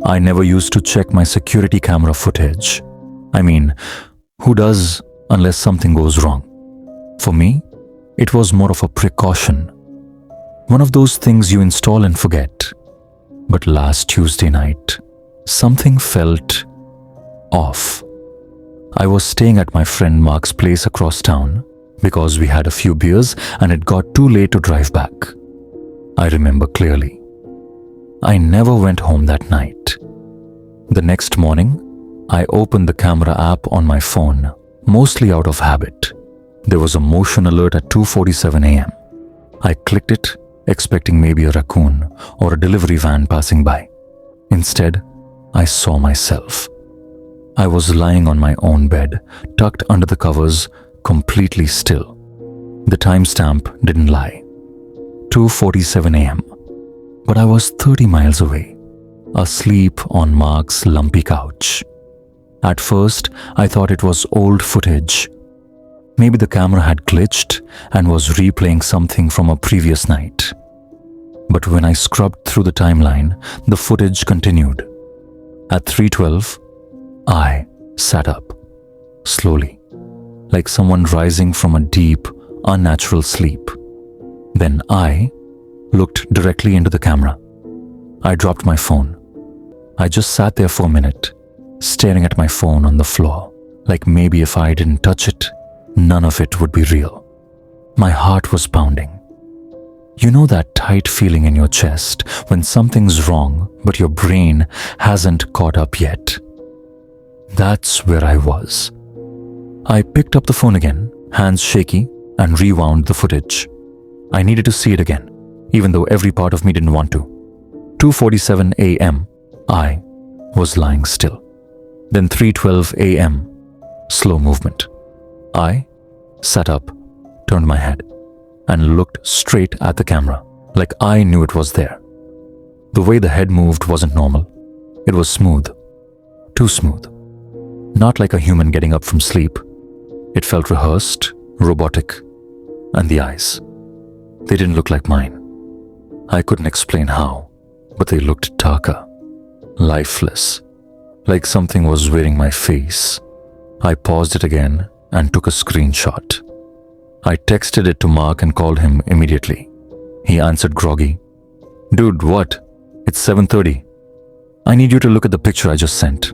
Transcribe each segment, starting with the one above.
I never used to check my security camera footage. I mean, who does unless something goes wrong? For me, it was more of a precaution. One of those things you install and forget. But last Tuesday night, something felt off. I was staying at my friend Mark's place across town because we had a few beers and it got too late to drive back. I remember clearly. I never went home that night. The next morning, I opened the camera app on my phone, mostly out of habit. There was a motion alert at 2:47 a.m. I clicked it, expecting maybe a raccoon or a delivery van passing by. Instead, I saw myself. I was lying on my own bed, tucked under the covers, completely still. The timestamp didn't lie. 2:47 a.m. But I was 30 miles away, asleep on Mark's lumpy couch. At first, I thought it was old footage. Maybe the camera had glitched and was replaying something from a previous night. But when I scrubbed through the timeline, the footage continued. At 3:12, I sat up, slowly, like someone rising from a deep, unnatural sleep. Then I looked directly into the camera. I dropped my phone. I just sat there for a minute, staring at my phone on the floor, like maybe if I didn't touch it, none of it would be real. My heart was pounding. You know that tight feeling in your chest when something's wrong but your brain hasn't caught up yet? That's where I was. I picked up the phone again, hands shaky, and rewound the footage. I needed to see it again, even though every part of me didn't want to. 2:47 a.m., I was lying still. Then 3:12 a.m., slow movement. I sat up, turned my head, and looked straight at the camera, like I knew it was there. The way the head moved wasn't normal. It was smooth. Too smooth. Not like a human getting up from sleep. It felt rehearsed, robotic. And the eyes. They didn't look like mine. I couldn't explain how, but they looked darker, lifeless, like something was wearing my face. I paused it again and took a screenshot. I texted it to Mark and called him immediately. He answered groggy. "Dude, what? It's 7:30. I need you to look at the picture I just sent."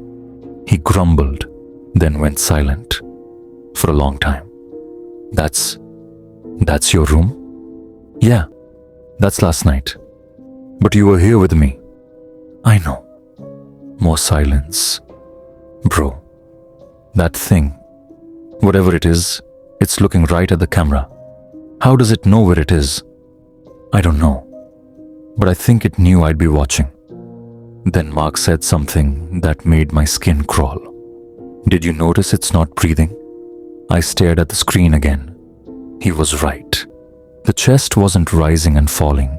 He grumbled, then went silent for a long time. That's your room?" "Yeah, that's last night. But you were here with me." "I know." More silence. "Bro, that thing, whatever it is, it's looking right at the camera. How does it know where it is?" "I don't know, but I think it knew I'd be watching." Then Mark said something that made my skin crawl. "Did you notice it's not breathing?" I stared at the screen again. He was right. The chest wasn't rising and falling.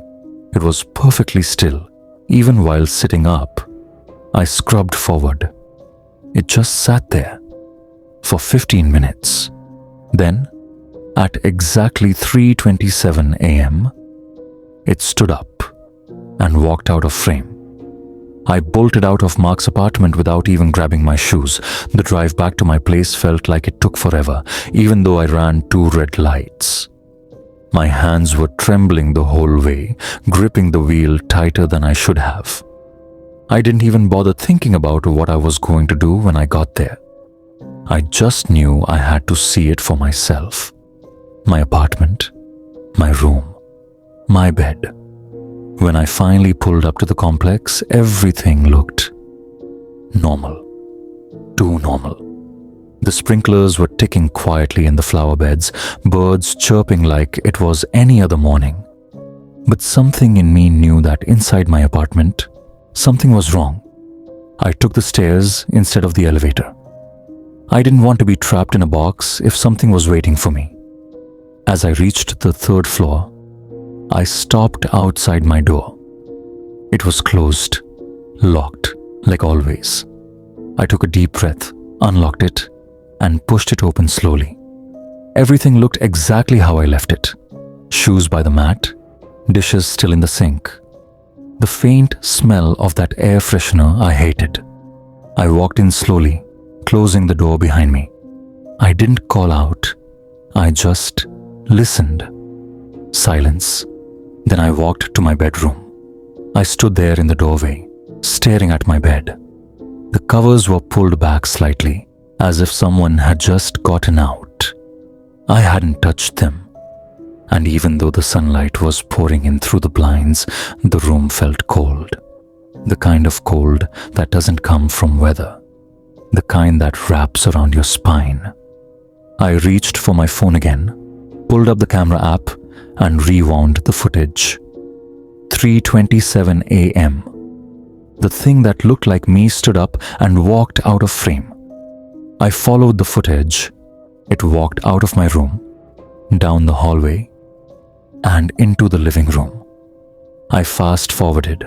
It was perfectly still, even while sitting up. I scrubbed forward. It just sat there for 15 minutes. Then, at exactly 3:27 a.m., it stood up and walked out of frame. I bolted out of Mark's apartment without even grabbing my shoes. The drive back to my place felt like it took forever, even though I ran 2 red lights. My hands were trembling the whole way, gripping the wheel tighter than I should have. I didn't even bother thinking about what I was going to do when I got there. I just knew I had to see it for myself. My apartment, my room, my bed. When I finally pulled up to the complex, everything looked normal. Too normal. The sprinklers were ticking quietly in the flower beds, birds chirping like it was any other morning. But something in me knew that inside my apartment, something was wrong. I took the stairs instead of the elevator. I didn't want to be trapped in a box if something was waiting for me. As I reached the 3rd floor, I stopped outside my door. It was closed, locked, like always. I took a deep breath, unlocked it, and pushed it open slowly. Everything looked exactly how I left it. Shoes by the mat, dishes still in the sink. The faint smell of that air freshener I hated. I walked in slowly, closing the door behind me. I didn't call out. I just listened. Silence. Then I walked to my bedroom. I stood there in the doorway, staring at my bed. The covers were pulled back slightly, as if someone had just gotten out. I hadn't touched them. And even though the sunlight was pouring in through the blinds, the room felt cold. The kind of cold that doesn't come from weather. The kind that wraps around your spine. I reached for my phone again, pulled up the camera app, and rewound the footage. 3:27 a.m. The thing that looked like me stood up and walked out of frame. I followed the footage. It walked out of my room, down the hallway, and into the living room. I fast forwarded.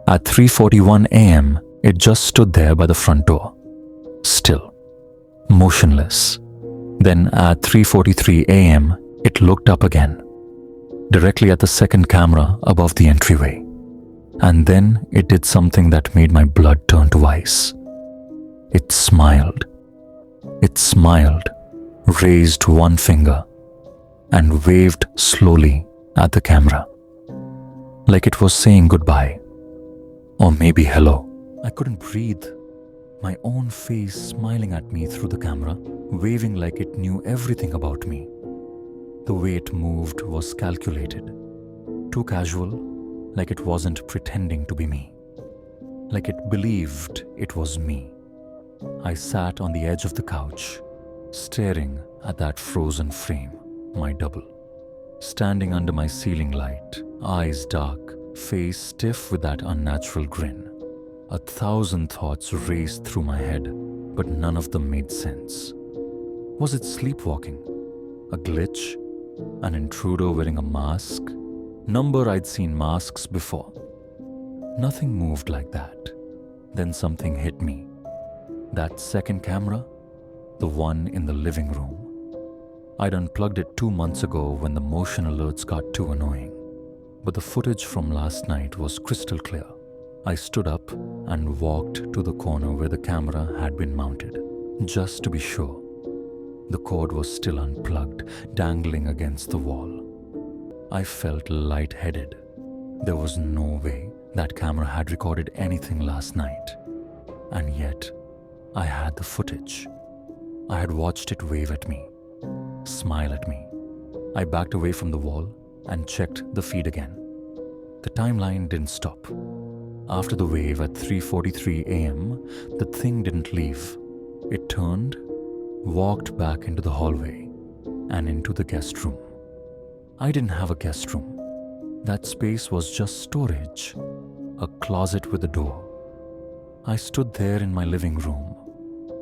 At 3:41 a.m., it just stood there by the front door, still, motionless. Then at 3:43 a.m., it looked up again, directly at the second camera above the entryway. And then it did something that made my blood turn to ice. It smiled. It smiled, raised one finger, and waved slowly at the camera, like it was saying goodbye, or maybe hello. I couldn't breathe. My own face smiling at me through the camera, waving like it knew everything about me. The way it moved was calculated, too casual, like it wasn't pretending to be me, like it believed it was me. I sat on the edge of the couch, staring at that frozen frame, my double, standing under my ceiling light, eyes dark, face stiff with that unnatural grin. 1,000 thoughts raced through my head, but none of them made sense. Was it sleepwalking? A glitch? An intruder wearing a mask? Number I'd seen masks before. Nothing moved like that. Then something hit me. That second camera, the one in the living room. I'd unplugged it 2 months ago when the motion alerts got too annoying. But the footage from last night was crystal clear. I stood up and walked to the corner where the camera had been mounted, just to be sure. The cord was still unplugged, dangling against the wall. I felt lightheaded. There was no way that camera had recorded anything last night. And yet, I had the footage. I had watched it wave at me, smile at me. I backed away from the wall and checked the feed again. The timeline didn't stop. After the wave at 3:43 a.m., the thing didn't leave. It turned, walked back into the hallway, and into the guest room. I didn't have a guest room. That space was just storage, a closet with a door. I stood there in my living room,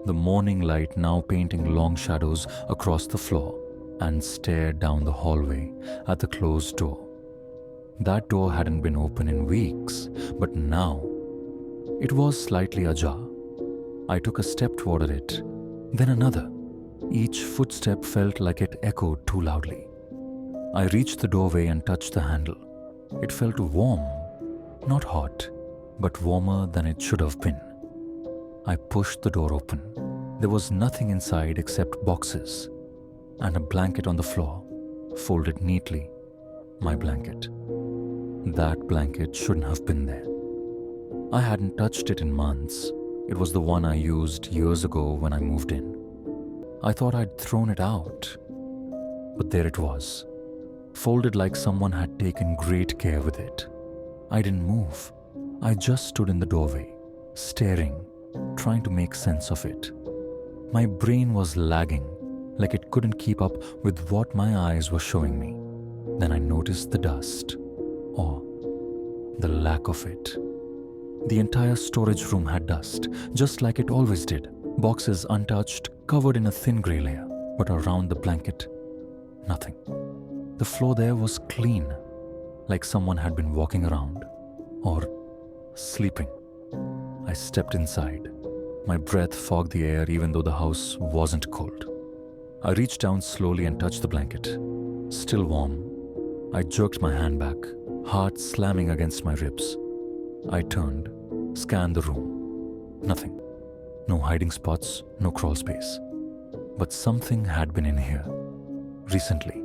the morning light now painting long shadows across the floor, and stared down the hallway at the closed door. That door hadn't been open in weeks, but now it was slightly ajar. I took a step toward it, then another. Each footstep felt like it echoed too loudly. I reached the doorway and touched the handle. It felt warm, not hot, but warmer than it should have been. I pushed the door open. There was nothing inside except boxes and a blanket on the floor, folded neatly. My blanket. That blanket shouldn't have been there. I hadn't touched it in months. It was the one I used years ago when I moved in. I thought I'd thrown it out. But there it was, folded like someone had taken great care with it. I didn't move. I just stood in the doorway, staring, trying to make sense of it. My brain was lagging, like it couldn't keep up with what my eyes were showing me. Then I noticed the dust, or the lack of it. The entire storage room had dust, just like it always did. Boxes untouched, covered in a thin grey layer, but around the blanket, nothing. The floor there was clean, like someone had been walking around, or sleeping. I stepped inside. My breath fogged the air even though the house wasn't cold. I reached down slowly and touched the blanket. Still warm. I jerked my hand back, heart slamming against my ribs. I turned, scanned the room. Nothing. No hiding spots, no crawl space. But something had been in here. Recently.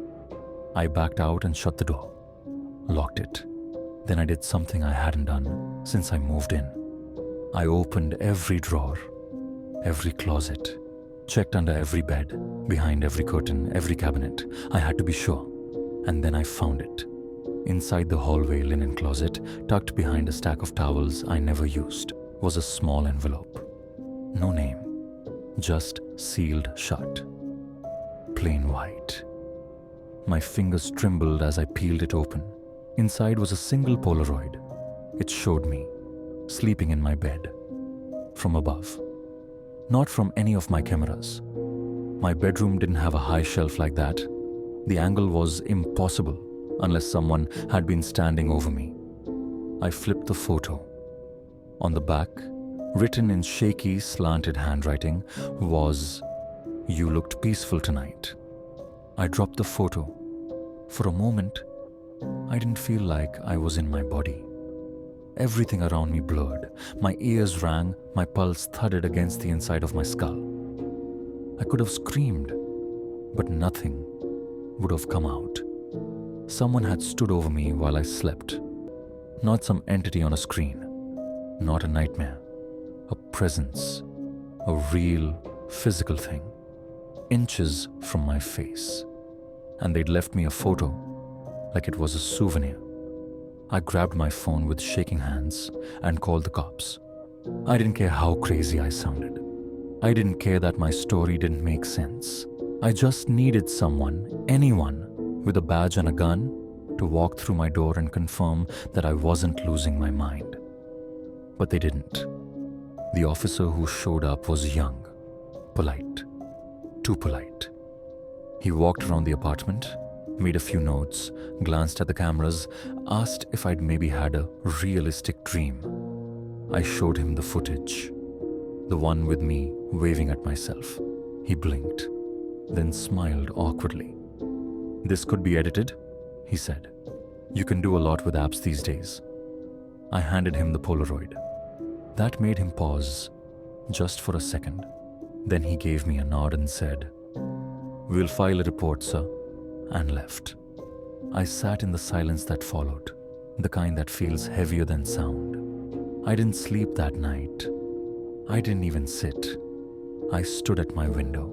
I backed out and shut the door. Locked it. Then I did something I hadn't done since I moved in. I opened every drawer, every closet, checked under every bed, behind every curtain, every cabinet. I had to be sure. And then I found it. Inside the hallway linen closet, tucked behind a stack of towels I never used, was a small envelope. No name, just sealed shut. Plain white. My fingers trembled as I peeled it open. Inside was a single Polaroid. It showed me, sleeping in my bed, from above. Not from any of my cameras. My bedroom didn't have a high shelf like that. The angle was impossible unless someone had been standing over me. I flipped the photo. On the back, written in shaky, slanted handwriting, was, "You looked peaceful tonight." I dropped the photo. For a moment, I didn't feel like I was in my body. Everything around me blurred. My ears rang, my pulse thudded against the inside of my skull. I could have screamed, but nothing would have come out. Someone had stood over me while I slept. Not some entity on a screen. Not a nightmare. A presence. A real, physical thing. Inches from my face. And they'd left me a photo, like it was a souvenir. I grabbed my phone with shaking hands and called the cops. I didn't care how crazy I sounded. I didn't care that my story didn't make sense. I just needed someone, anyone, with a badge and a gun to walk through my door and confirm that I wasn't losing my mind. But they didn't. The officer who showed up was young, polite, too polite. He walked around the apartment, made a few notes, glanced at the cameras, asked if I'd maybe had a realistic dream. I showed him the footage, the one with me waving at myself. He blinked, then smiled awkwardly. "This could be edited," he said. "You can do a lot with apps these days." I handed him the Polaroid. That made him pause, just for a second. Then he gave me a nod and said, "We'll file a report, sir," and left. I sat in the silence that followed, the kind that feels heavier than sound. I didn't sleep that night. I didn't even sit. I stood at my window,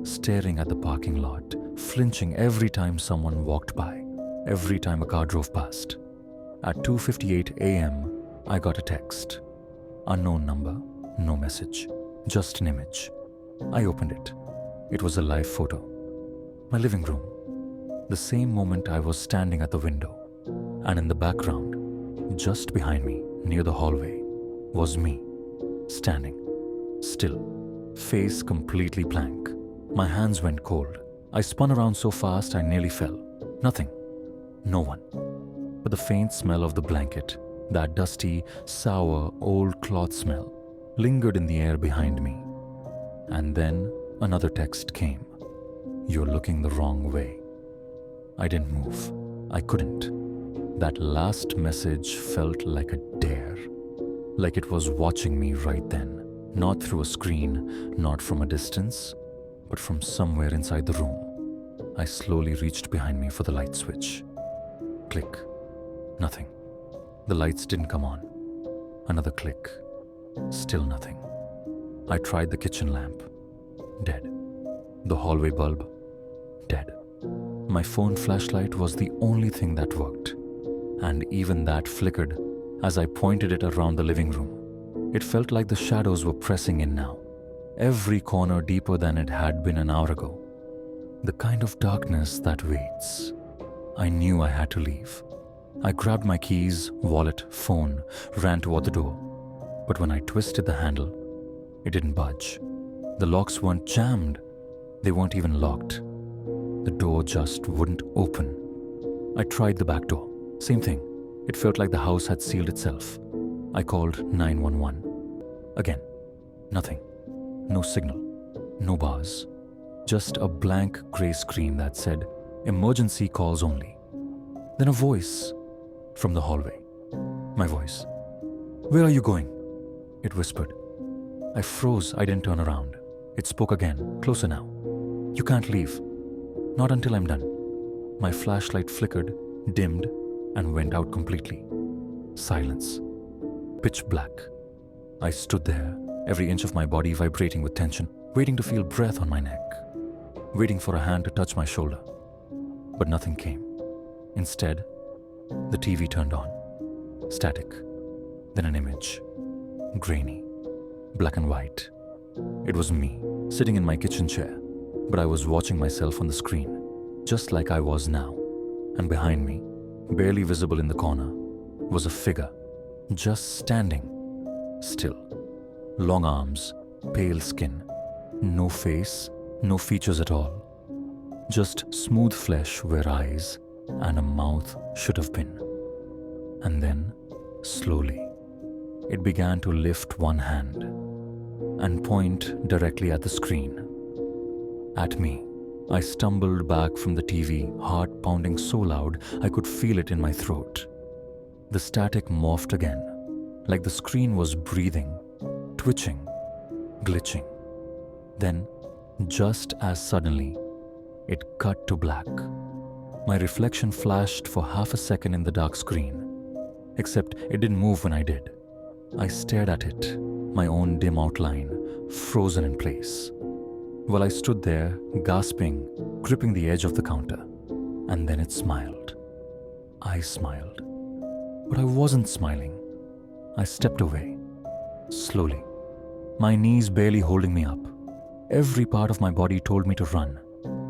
staring at the parking lot, flinching every time someone walked by, every time a car drove past. At 2:58 a.m., I got a text. Unknown number, no message, just an image. I opened it. It was a live photo. My living room. The same moment I was standing at the window. And in the background, just behind me, near the hallway, was me, standing, still, face completely blank. My hands went cold. I spun around so fast I nearly fell. Nothing. No one. But the faint smell of the blanket, that dusty, sour, old cloth smell, lingered in the air behind me. And then another text came. "You're looking the wrong way." I didn't move. I couldn't. That last message felt like a dare. Like it was watching me right then. Not through a screen, not from a distance, but from somewhere inside the room. I slowly reached behind me for the light switch. Click. Nothing. The lights didn't come on. Another click. Still nothing. I tried the kitchen lamp. Dead. The hallway bulb. Dead. My phone flashlight was the only thing that worked. And even that flickered as I pointed it around the living room. It felt like the shadows were pressing in now. Every corner deeper than it had been an hour ago. The kind of darkness that waits. I knew I had to leave. I grabbed my keys, wallet, phone, ran toward the door. But when I twisted the handle, it didn't budge. The locks weren't jammed. They weren't even locked. The door just wouldn't open. I tried the back door. Same thing. It felt like the house had sealed itself. I called 911. Again, nothing. No signal. No bars. Just a blank grey screen that said, "Emergency calls only." Then a voice from the hallway. My voice. Where are you going? It whispered. I froze. I didn't turn around. It spoke again, closer now. You can't leave. Not until I'm done. My flashlight flickered, dimmed, and went out completely. Silence. Pitch black. I stood there, every inch of my body vibrating with tension, waiting to feel breath on my neck, waiting for a hand to touch my shoulder. But nothing came. Instead, the TV turned on. Static. Then an image. Grainy. Black and white. It was me, sitting in my kitchen chair, but I was watching myself on the screen, just like I was now. And behind me, barely visible in the corner, was a figure, just standing, still. Long arms, pale skin, no face, no features at all. Just smooth flesh where eyes and a mouth should have been. And then, slowly, it began to lift one hand and point directly at the screen. At me. I stumbled back from the TV, heart pounding so loud I could feel it in my throat. The static morphed again, like the screen was breathing, twitching, glitching. Then, just as suddenly, it cut to black. My reflection flashed for half a second in the dark screen, except it didn't move when I did. I stared at it, my own dim outline, frozen in place. While I stood there, gasping, gripping the edge of the counter. And then it smiled. I smiled. But I wasn't smiling. I stepped away, slowly, my knees barely holding me up. Every part of my body told me to run.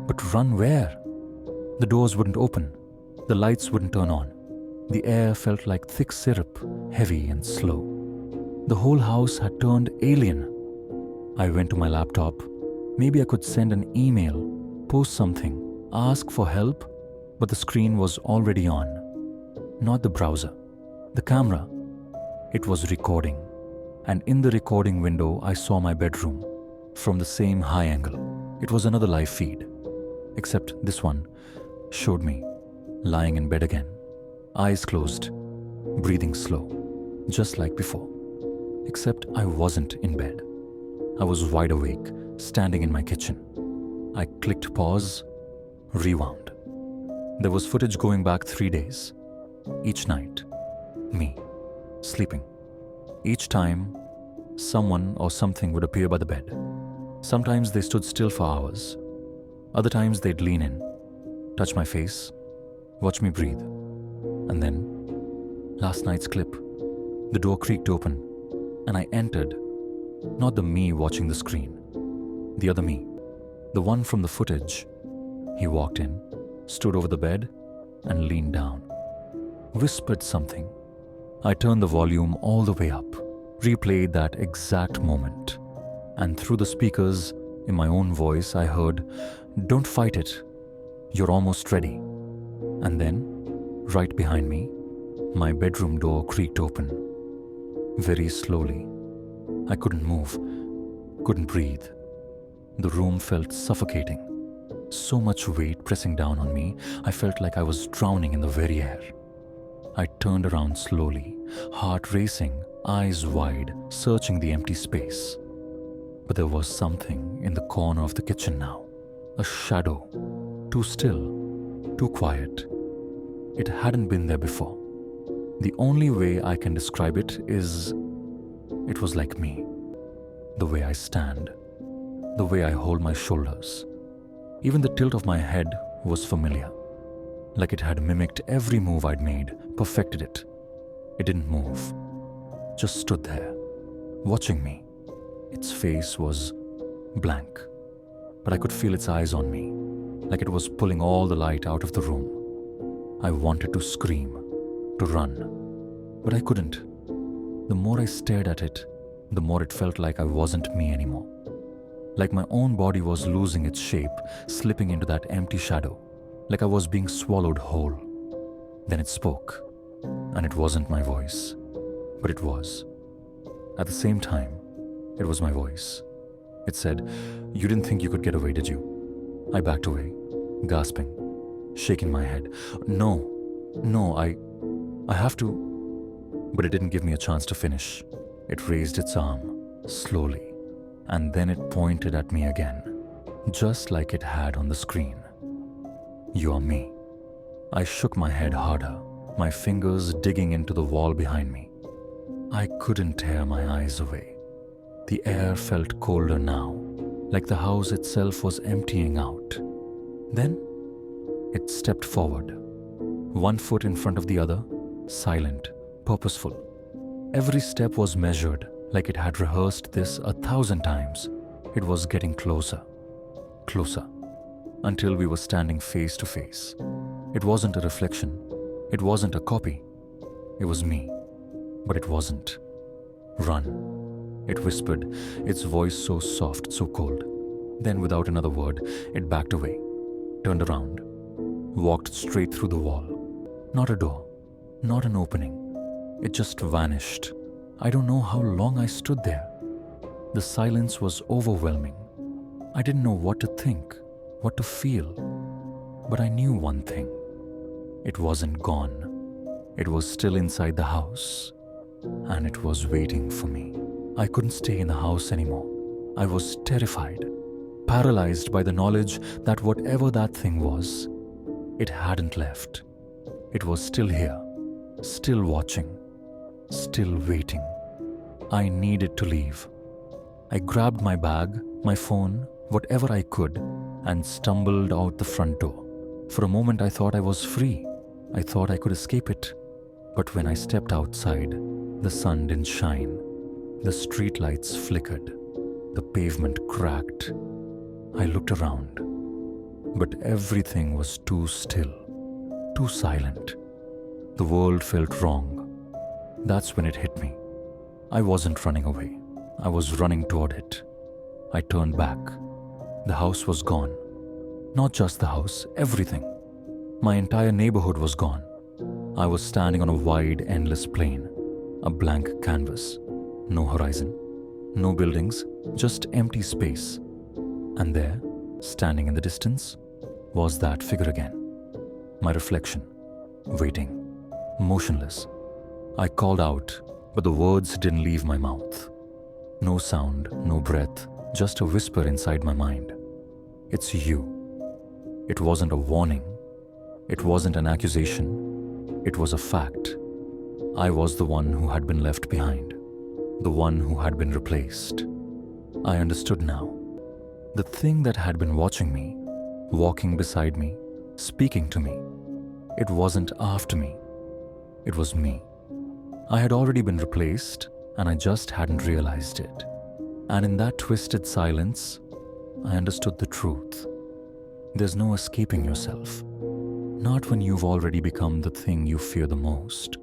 But run where? The doors wouldn't open. The lights wouldn't turn on. The air felt like thick syrup, heavy and slow. The whole house had turned alien. I went to my laptop. Maybe I could send an email, post something, ask for help, but the screen was already on. Not the browser, the camera. It was recording, and in the recording window I saw my bedroom, from the same high angle. It was another live feed, except this one showed me, lying in bed again, eyes closed, breathing slow, just like before. Except I wasn't in bed. I was wide awake, standing in my kitchen. I clicked pause, rewound. There was footage going back 3 days. Each night, me, sleeping. Each time, someone or something would appear by the bed. Sometimes they stood still for hours. Other times they'd lean in, touch my face, watch me breathe. And then, last night's clip, the door creaked open and I entered. Not the me watching the screen. The other me, the one from the footage. He walked in, stood over the bed, and leaned down. Whispered something. I turned the volume all the way up, replayed that exact moment. And through the speakers, in my own voice, I heard, "Don't fight it. You're almost ready." And then, right behind me, my bedroom door creaked open. Very slowly. I couldn't move, couldn't breathe. The room felt suffocating. So much weight pressing down on me, I felt like I was drowning in the very air. I turned around slowly, heart racing, eyes wide, searching the empty space. But there was something in the corner of the kitchen now. A shadow. Too still, too quiet. It hadn't been there before. The only way I can describe it is, it was like me. The way I stand, the way I hold my shoulders. Even the tilt of my head was familiar. Like it had mimicked every move I'd made, perfected it. It didn't move, just stood there, watching me. Its face was blank, but I could feel its eyes on me, like it was pulling all the light out of the room. I wanted to scream, to run, but I couldn't. The more I stared at it, the more it felt like I wasn't me anymore. Like my own body was losing its shape, slipping into that empty shadow, like I was being swallowed whole. Then it spoke, and it wasn't my voice, but it was. At the same time, it was my voice. It said, "You didn't think you could get away, did you?" I backed away, gasping, shaking my head. No, I have to. But it didn't give me a chance to finish. It raised its arm, slowly, and then it pointed at me again, just like it had on the screen. You are me. I shook my head harder, my fingers digging into the wall behind me. I couldn't tear my eyes away. The air felt colder now, like the house itself was emptying out. Then, it stepped forward, one foot in front of the other, silent, purposeful. Every step was measured, like it had rehearsed this 1,000 times. It was getting closer, closer, until we were standing face to face. It wasn't a reflection. It wasn't a copy. It was me. But it wasn't. Run, it whispered, its voice so soft, so cold. Then, without another word, it backed away, turned around, walked straight through the wall. Not a door, not an opening. It just vanished. I don't know how long I stood there. The silence was overwhelming. I didn't know what to think, what to feel. But I knew one thing. It wasn't gone. It was still inside the house. And it was waiting for me. I couldn't stay in the house anymore. I was terrified, paralyzed by the knowledge that whatever that thing was, it hadn't left. It was still here, still watching, still waiting. I needed to leave. I grabbed my bag, my phone, whatever I could, and stumbled out the front door. For a moment I thought I was free. I thought I could escape it. But when I stepped outside, the sun didn't shine. The streetlights flickered. The pavement cracked. I looked around. But everything was too still, too silent. The world felt wrong. That's when it hit me. I wasn't running away. I was running toward it. I turned back. The house was gone. Not just the house, everything. My entire neighborhood was gone. I was standing on a wide, endless plain, a blank canvas. No horizon, no buildings, just empty space. And there, standing in the distance, was that figure again. My reflection, waiting, motionless. I called out, but the words didn't leave my mouth. No sound, no breath, just a whisper inside my mind. It's you. It wasn't a warning. It wasn't an accusation. It was a fact. I was the one who had been left behind, the one who had been replaced. I understood now. The thing that had been watching me, walking beside me, speaking to me, it wasn't after me. It was me. I had already been replaced, and I just hadn't realized it. And in that twisted silence, I understood the truth. There's no escaping yourself. Not when you've already become the thing you fear the most.